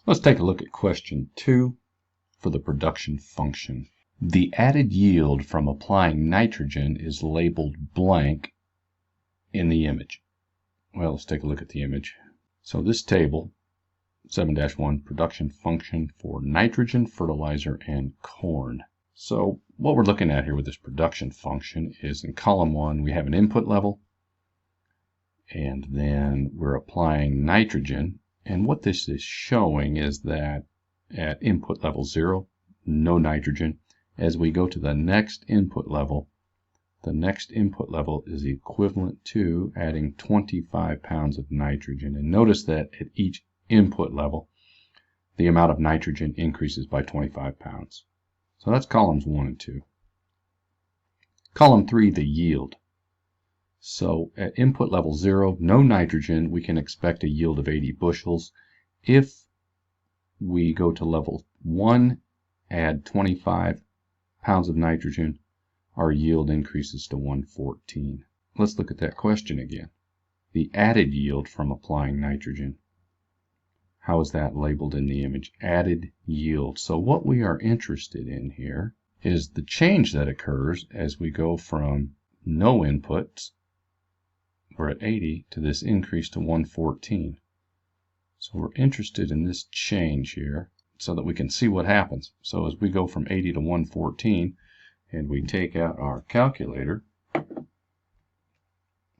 Let's take a look at question 2 for the production function. The added yield from applying nitrogen is labeled blank in the image. Well, let's take a look at the image. So this table, 7-1, production function for nitrogen, fertilizer, and corn. So what we're looking at here with this production function is in column 1, we have an input level, and then we're applying nitrogen. And what this is showing is that at input level 0, no nitrogen. As we go to the next input level is equivalent to adding 25 pounds of nitrogen. And notice that at each input level, the amount of nitrogen increases by 25 pounds. So that's columns 1 and 2. Column 3, the yield. So at input level 0, no nitrogen, we can expect a yield of 80 bushels. If we go to level 1, add 25 pounds of nitrogen, our yield increases to 114. Let's look at that question again. The added yield from applying nitrogen. How is that labeled in the image? Added yield. So what we are interested in here is the change that occurs as we go from no inputs, we're at 80, to this increase to 114. So we're interested in this change here so that we can see what happens. So as we go from 80 to 114 and we take out our calculator,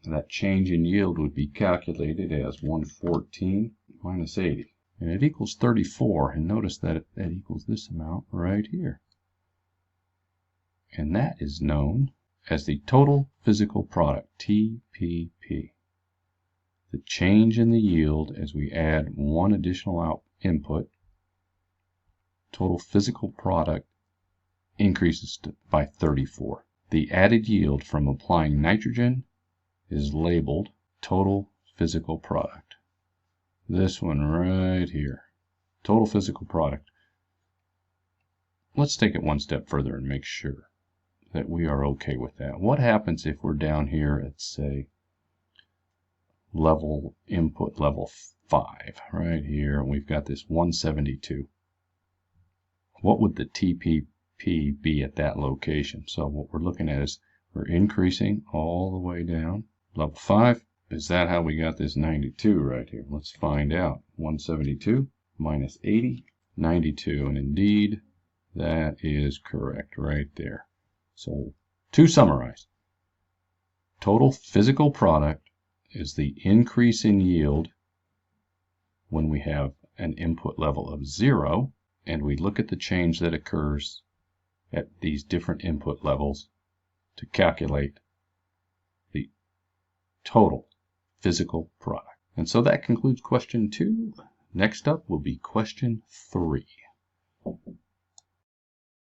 that change in yield would be calculated as 114 minus 80. And it equals 34. And notice that that equals this amount right here. And that is known as the total physical product, TPP. The change in the yield as we add one additional input, total physical product increases by 34. The added yield from applying nitrogen is labeled total physical product. This one right here, total physical product. Let's take it one step further and make sure that we are okay with that. What happens if we're down here at, say, input level 5 right here, and we've got this 172? What would the TPP be at that location? So what we're looking at is we're increasing all the way down. Level 5, is that how we got this 92 right here? Let's find out. 172 minus 80, 92. And indeed, that is correct right there. So to summarize, total physical product is the increase in yield when we have an input level of 0, and we look at the change that occurs at these different input levels to calculate the total physical product. And so that concludes question 2. Next up will be question 3.